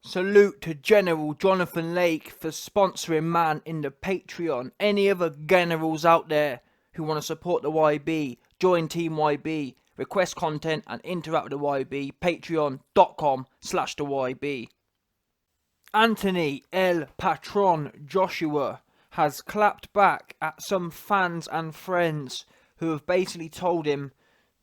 Salute to General Jonathan Lake for sponsoring Man in the Patreon. Any other generals out there who want to support the YB, join Team YB, request content and interact with the YB, patreon.com/the YB. Anthony El Patron Joshua has clapped back at some fans and friends who have basically told him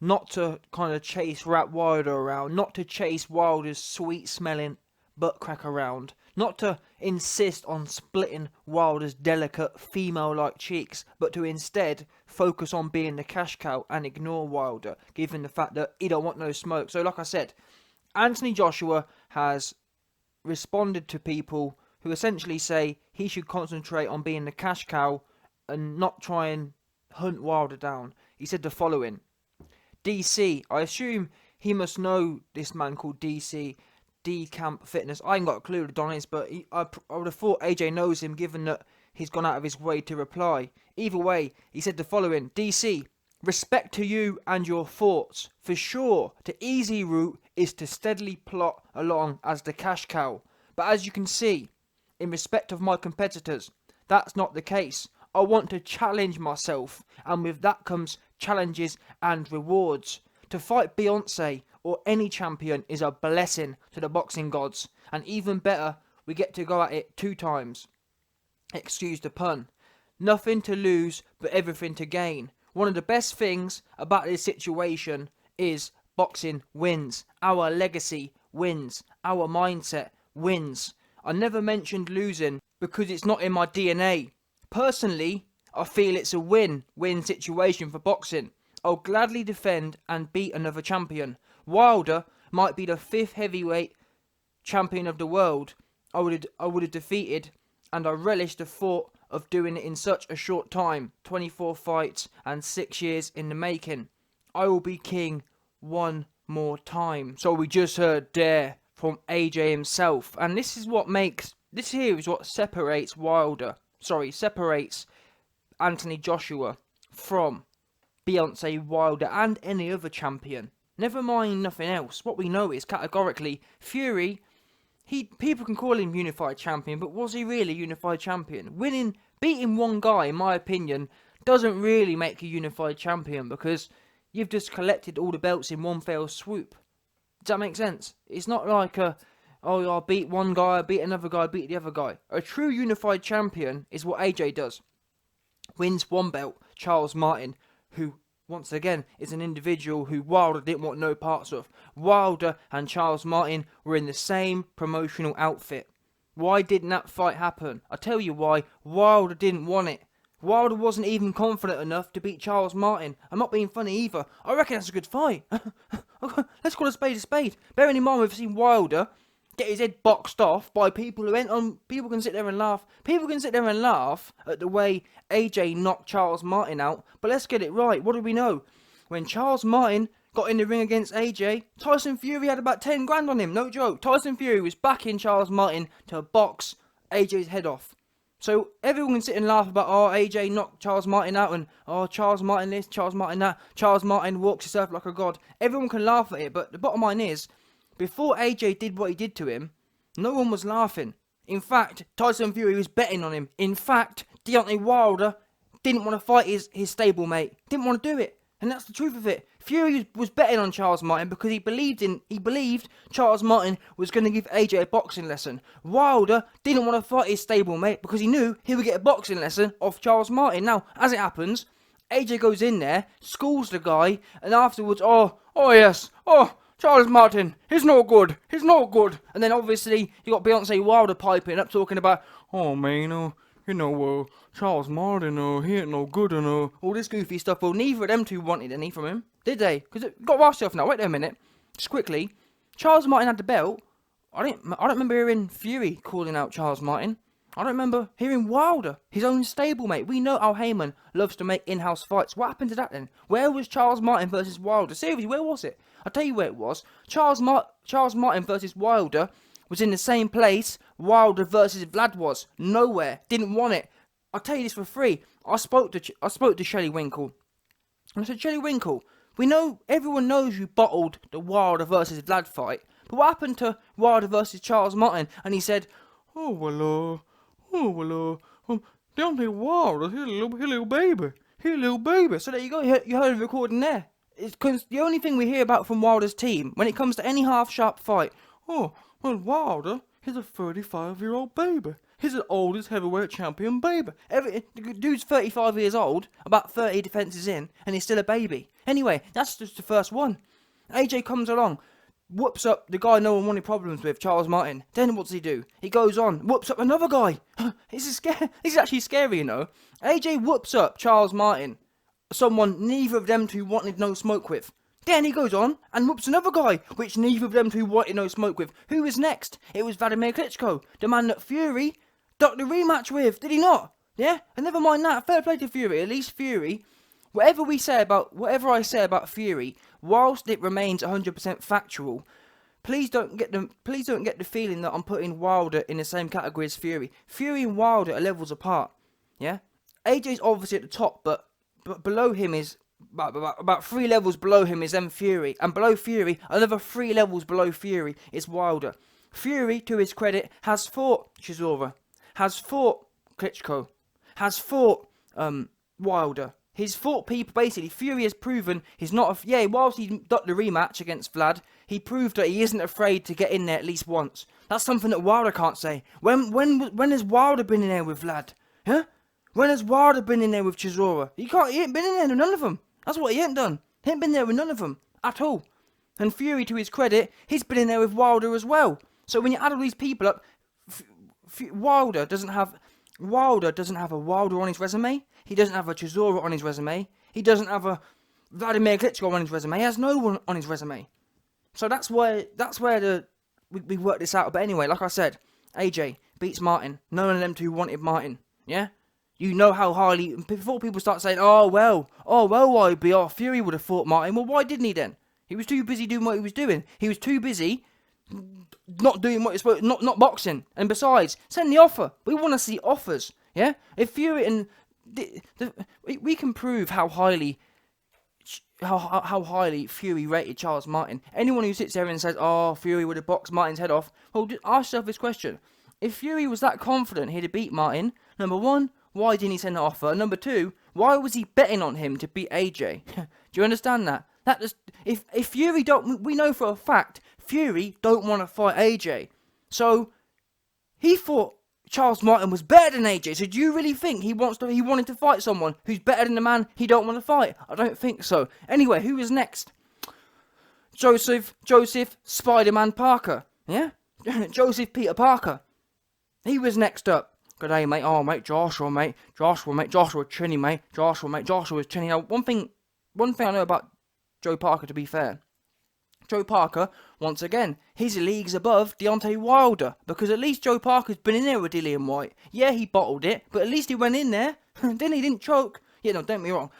not to kind of chase Wilder around, not to chase Wilder's sweet smelling butt crack around, not to insist on splitting Wilder's delicate female-like cheeks, but to instead focus on being the cash cow and ignore Wilder, given the fact that he don't want no smoke. So like I said, Anthony Joshua has responded to people who essentially say he should concentrate on being the cash cow and not try and hunt Wilder down. He said the following: DC, I assume he must know this man called DC, D Camp Fitness. I ain't got a clue to be honest, but I would have thought AJ knows him given that he's gone out of his way to reply. Either way, he said the following: DC, respect to you and your thoughts. For sure, the easy route is to steadily plot along as the cash cow. But as you can see, in respect of my competitors, that's not the case. I want to challenge myself, and with that comes challenges and rewards. To fight Beyonce or any champion is a blessing to the boxing gods, and even better, we get to go at it 2 times. Excuse the pun. Nothing to lose, but everything to gain. One of the best things about this situation is boxing wins. Our legacy wins. Our mindset wins. I never mentioned losing because it's not in my DNA. Personally, I feel it's a win-win situation for boxing. I'll gladly defend and beat another champion. Wilder might be the 5th heavyweight champion of the world I would have defeated, and I relish the thought of doing it in such a short time. 24 fights and 6 years in the making. I will be king one more time. So we just heard there from AJ himself, and this is what separates separates Anthony Joshua from Deontay Wilder and any other champion. Never mind nothing else. What we know is categorically Fury. People can call him unified champion, but was he really unified champion? Beating one guy, in my opinion, doesn't really make you unified champion because you've just collected all the belts in one fell swoop. Does that make sense? It's not like I beat one guy, I beat another guy, I beat the other guy. A true unified champion is what AJ does. Wins one belt, Charles Martin, who once again is an individual who Wilder didn't want no parts of. Wilder and Charles Martin were in the same promotional outfit. Why didn't that fight happen? I tell you why. Wilder didn't want it. Wilder wasn't even confident enough to beat Charles Martin. I'm not being funny either. I reckon that's a good fight. Let's call a spade a spade. Bearing in mind we've seen Wilder get his head boxed off by people who went on. People can sit there and laugh. People can sit there and laugh at the way AJ knocked Charles Martin out. But let's get it right. What do we know? When Charles Martin got in the ring against AJ, Tyson Fury had about 10 grand on him. No joke. Tyson Fury was backing Charles Martin to box AJ's head off. So everyone can sit and laugh about, AJ knocked Charles Martin out and, Charles Martin this, Charles Martin that. Charles Martin walks himself like a god. Everyone can laugh at it, but the bottom line is, before AJ did what he did to him, no one was laughing. In fact, Tyson Fury was betting on him. In fact, Deontay Wilder didn't want to fight his stablemate. Didn't want to do it. And that's the truth of it. Fury was betting on Charles Martin because he believed Charles Martin was going to give AJ a boxing lesson. Wilder didn't want to fight his stablemate because he knew he would get a boxing lesson off Charles Martin. Now, as it happens, AJ goes in there, schools the guy, and afterwards, Charles Martin, he's no good. And then obviously, you got Deontay Wilder piping up talking about, Charles Martin, he ain't no good, and all this goofy stuff. Well, neither of them two wanted any from him, did they? Because it got myself now. Wait a minute. Just quickly. Charles Martin had the belt. I don't remember hearing Fury calling out Charles Martin. I don't remember hearing Wilder, his own stablemate. We know Al Heyman loves to make in-house fights. What happened to that then? Where was Charles Martin versus Wilder? Seriously, where was it? I'll tell you where it was. Charles Martin versus Wilder was in the same place Wilder versus Vlad was. Nowhere. Didn't want it. I'll tell you this for free. I spoke to Shelley Winkle. And I said, Shelley Winkle, everyone knows you bottled the Wilder versus Vlad fight. But what happened to Wilder versus Charles Martin, and he said, Deontay Wilder, he's a little baby. He's a little baby. So there you go, you heard the recording there. It's because the only thing we hear about from Wilder's team, when it comes to any half-sharp fight, Wilder, he's a 35-year-old baby. He's the oldest heavyweight champion baby. The dude's 35 years old, about 30 defences in, and he's still a baby. Anyway, that's just the first one. AJ comes along, whoops up the guy no one wanted problems with, Charles Martin. Then what does he do? He goes on, whoops up another guy. This is actually scary, you know. AJ whoops up Charles Martin, someone neither of them two wanted no smoke with. Then he goes on and whoops another guy, which neither of them two wanted no smoke with. Who was next? It was Vladimir Klitschko, the man that Fury ducked the rematch with, did he not? Yeah? And never mind that, fair play to Fury. At least Fury, whatever I say about Fury, whilst it remains 100% factual, please don't get the feeling that I'm putting Wilder in the same category as Fury. Fury and Wilder are levels apart. Yeah? AJ's obviously at the top, but below him is about 3 levels below him is then Fury, and below Fury, another 3 levels below Fury is Wilder. Fury, to his credit, has fought Chisora, has fought Klitschko, has fought Wilder. He's fought people, basically. Fury has proven he's not whilst he ducked the rematch against Vlad, he proved that he isn't afraid to get in there at least once. That's something that Wilder can't say. When has Wilder been in there with Vlad? Huh? When has Wilder been in there with Chisora? He ain't been in there with none of them. That's what he ain't done. He ain't been there with none of them at all. And Fury, to his credit, he's been in there with Wilder as well. So when you add all these people up, Wilder doesn't have a Wilder on his resume. He doesn't have a Chisora on his resume. He doesn't have a Vladimir Klitschko on his resume. He has no one on his resume. So that's where we work this out. But anyway, like I said, AJ beats Martin. None of them two wanted Martin. Yeah? You know how highly, before people start saying, Fury would have fought Martin. Well, why didn't he then? He was too busy doing what he was doing. He was too busy not doing what he's supposed to, not boxing. And besides, send the offer. We want to see offers. Yeah? If Fury and we can prove how highly Fury rated Charles Martin. Anyone who sits there and says, Fury would have boxed Martin's head off, well, just ask yourself this question. If Fury was that confident he'd have beat Martin, number one, why didn't he send an offer? Number two, why was he betting on him to beat AJ? Do you understand that? If Fury we know for a fact, Fury don't want to fight AJ. So, he thought Charles Martin was better than AJ. So do you really think he wanted to fight someone who's better than the man he don't want to fight? I don't think so. Anyway, who is next? Joseph Spider-Man Parker. Yeah? Joseph Peter Parker. He was next up. Good day, mate. Oh, mate. Joshua, Chinny, mate. Joshua's Chinny. Now, one thing I know about Joe Parker, to be fair. Joe Parker, once again, he's leagues above Deontay Wilder, because at least Joe Parker's been in there with Dillian White. Yeah, he bottled it, but at least he went in there. Then he didn't choke. Yeah, no, don't get me wrong.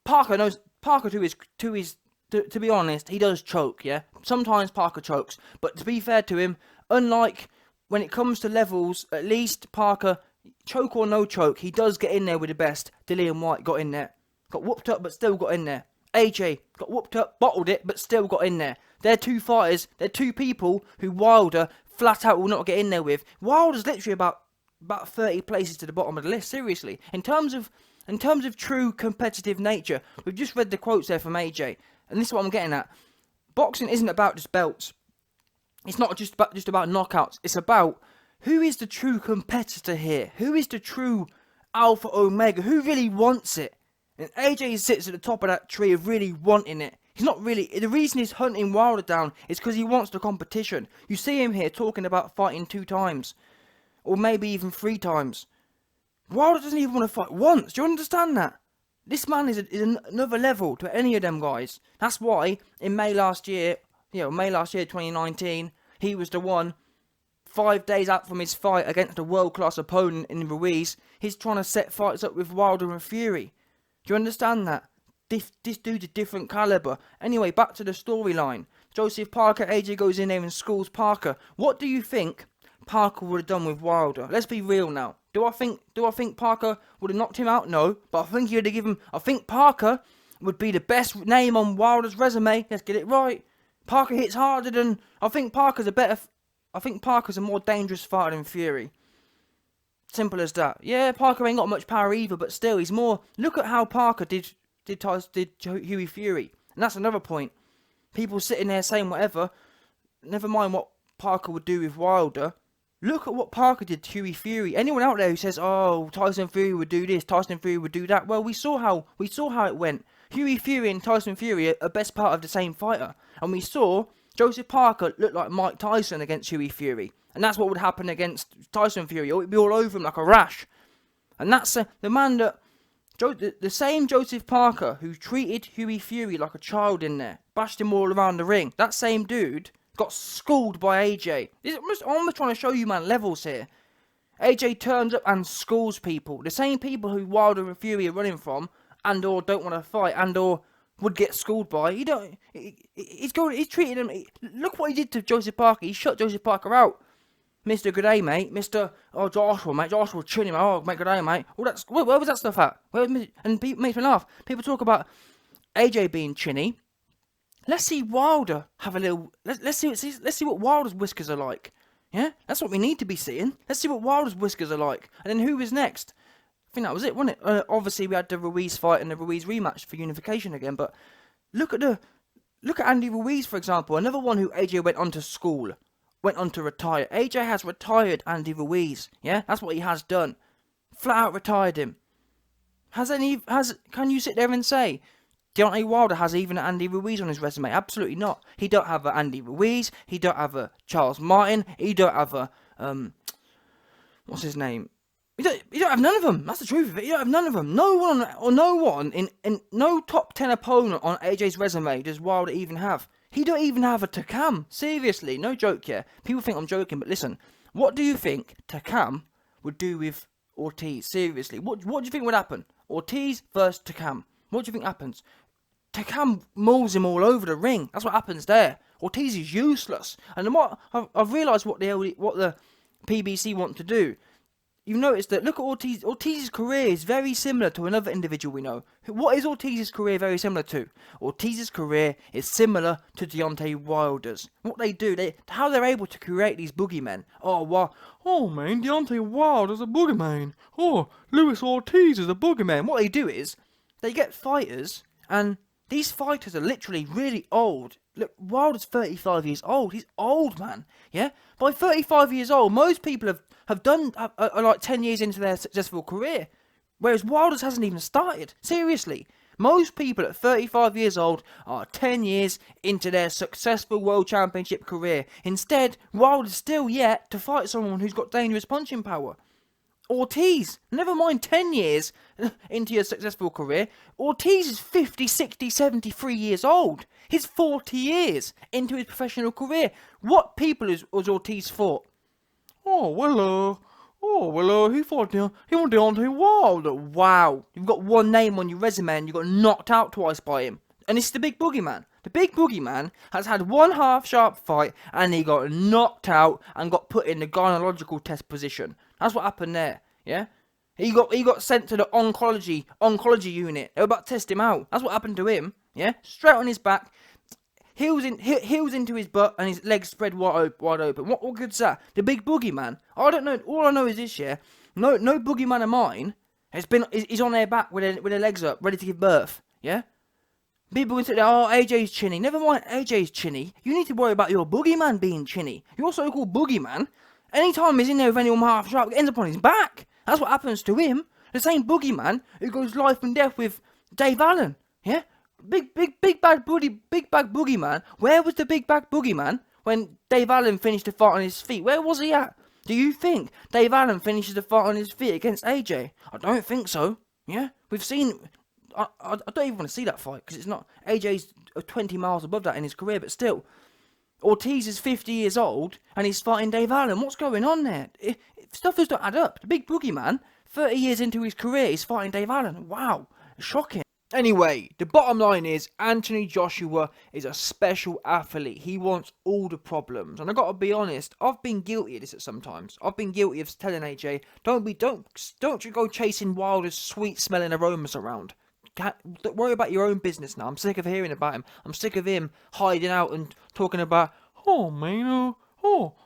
Parker knows. Parker, to be honest, he does choke. Yeah, sometimes Parker chokes, but to be fair to him, unlike when it comes to levels, at least Parker, choke or no choke, he does get in there with the best. Dillian White got in there, got whooped up, but still got in there. AJ got whooped up, bottled it, but still got in there. They're two fighters. They're two people who Wilder flat out will not get in there with. Wilder's literally about 30 places to the bottom of the list. Seriously, in terms of true competitive nature, we've just read the quotes there from AJ, and this is what I'm getting at. Boxing isn't about just belts. It's not just about knockouts. It's about who is the true competitor here. Who is the true alpha omega? Who really wants it? And AJ sits at the top of that tree of really wanting it. He's not really. The reason he's hunting Wilder down is because he wants the competition. You see him here talking about fighting 2 times. Or maybe even 3 times. Wilder doesn't even want to fight once. Do you understand that? This man is another level to any of them guys. That's why in May last year, 2019, he was the one, 5 days out from his fight against a world-class opponent in Ruiz, he's trying to set fights up with Wilder and Fury. Do you understand that? This dude's a different caliber. Anyway, back to the storyline. Joseph Parker, AJ goes in there and schools Parker. What do you think Parker would have done with Wilder? Let's be real now. Do I think Parker would have knocked him out? No. But I think I think Parker would be the best name on Wilder's resume. Let's get it right. Parker hits harder than... I think Parker's a more dangerous fighter than Fury. Simple as that. Yeah, Parker ain't got much power either, but still, he's more... Look at how Parker did Hughie Fury. And that's another point. People sitting there saying whatever. Never mind what Parker would do with Wilder. Look at what Parker did to Hughie Fury. Anyone out there who says, "Oh, Tyson Fury would do this, Tyson Fury would do that," well, we saw how it went. Hughie Fury and Tyson Fury are best part of the same fighter, and we saw Joseph Parker look like Mike Tyson against Hughie Fury, and that's what would happen against Tyson Fury. It would be all over him like a rash, and that's the man that the same Joseph Parker who treated Hughie Fury like a child in there, bashed him all around the ring. That same dude got schooled by AJ. I'm just trying to show you, man, levels here. AJ turns up and schools people. The same people who Wilder and Fury are running from, and or don't want to fight, and or would get schooled by. He's treating him. Look what he did to Joseph Parker. He shut Joseph Parker out. Mr. Good Day, mate. Mr. Oh, Joshua, mate. Joshua, chin him. Oh, mate, good day, mate. All that's where was that stuff at? And people makes me laugh. People talk about AJ being chinny. Let's see Wilder have a little... Let's see what Wilder's whiskers are like. Yeah? That's what we need to be seeing. Let's see what Wilder's whiskers are like. And then who was next? I think that was it, wasn't it? Obviously, we had the Ruiz fight and the Ruiz rematch for unification again. But look at Andy Ruiz, for example. Another one who AJ went on to school. Went on to retire. AJ has retired Andy Ruiz. Yeah? That's what he has done. Flat out retired him. Can you sit there and say... Deontay Wilder has even Andy Ruiz on his resume? Absolutely not. He don't have a Andy Ruiz. He don't have a Charles Martin. He don't have a what's his name? You don't have none of them. That's the truth of it. You don't have none of them. No one in no top 10 opponent on AJ's resume does Wilder even have. He don't even have a Takam. Seriously, no joke here. People think I'm joking, but listen. What do you think Takam would do with Ortiz? Seriously, what do you think would happen? Ortiz versus Takam. What do you think happens? Takam mauls him all over the ring. That's what happens there. Ortiz is useless. And what I've realised what the PBC want to do. You've noticed that, look at Ortiz. Ortiz's career is very similar to another individual we know. What is Ortiz's career very similar to? Ortiz's career is similar to Deontay Wilder's. What they do, how they're able to create these boogeymen. Oh man, Deontay Wilder's a boogeyman. Oh, Luis Ortiz is a boogeyman. What they do is, they get fighters, and these fighters are literally really old. Look, Wilder's 35 years old. He's old, man. Yeah? By 35 years old, most people are like 10 years into their successful career. Whereas Wilder's hasn't even started. Seriously. Most people at 35 years old are 10 years into their successful World Championship career. Instead, Wilder's still yet to fight someone who's got dangerous punching power. Ortiz, never mind 10 years into your successful career, Ortiz is 50, 60, 73 years old. He's 40 years into his professional career. What people was Ortiz fought? He fought Deontay Wilder. Wow, you've got one name on your resume and you got knocked out twice by him. And it's the Big Boogeyman. The Big Boogeyman has had one half-sharp fight and he got knocked out and got put in the gynecological test position. That's what happened there, yeah? He got sent to the oncology unit. They were about to test him out. That's what happened to him, yeah? Straight on his back, heels into his butt, and his legs spread wide open. What good's that? The Big Boogeyman. I don't know. All I know is this, yeah? No boogeyman of mine is on their back with their legs up, ready to give birth, yeah? People can say, oh, AJ's chinny. Never mind AJ's chinny. You need to worry about your boogeyman being chinny. Your so-called boogeyman, anytime he's in there with anyone half sharp, it ends up on his back. That's what happens to him. The same boogeyman who goes life and death with Dave Allen. Yeah? Big bad boogeyman. Where was the big bad boogeyman when Dave Allen finished the fight on his feet? Where was he at? Do you think Dave Allen finishes the fight on his feet against AJ? I don't think so. Yeah? We've seen... I don't even want to see that fight, because it's not... AJ's 20 miles above that in his career, but still. Ortiz is 50 years old, and he's fighting Dave Allen. What's going on there? Stuff does not add up. The Big Boogeyman, 30 years into his career, is fighting Dave Allen. Wow. Shocking. Anyway, the bottom line is, Anthony Joshua is a special athlete. He wants all the problems. And I got to be honest, I've been guilty of this at sometimes. I've been guilty of telling AJ, don't you go chasing Wilder's sweet smelling aromas around. Don't worry about your own business now. I'm sick of hearing about him. I'm sick of him hiding out and talking about, oh man,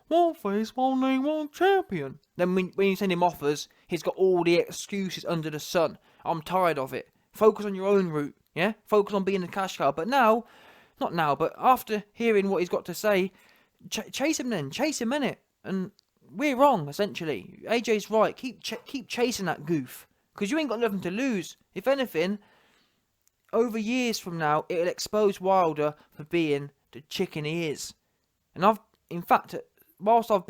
one face, one name, one champion. Then when you send him offers, he's got all the excuses under the sun. I'm tired of it. Focus on your own route, yeah? Focus on being the cash cow. But now, not now, but after hearing what he's got to say, chase him then. Chase him, innit? And we're wrong, essentially. AJ's right. Keep chasing that goof. Because you ain't got nothing to lose. If anything, over years from now, it'll expose Wilder for being the chicken he is. And in fact, whilst I've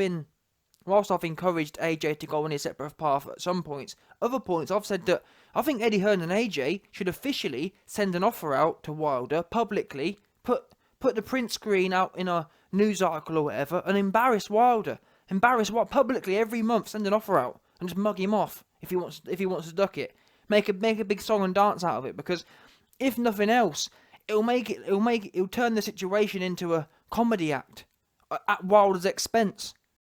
encouraged AJ to go on his separate path at some points, other points I've said that I think Eddie Hearn and AJ should officially send an offer out to Wilder publicly, put the print screen out in a news article or whatever, and embarrass Wilder. Publicly every month, send an offer out and just mug him off if he wants to duck it. Make a big song and dance out of it, because if nothing else, it'll turn the situation into a comedy act at Wilder's expense.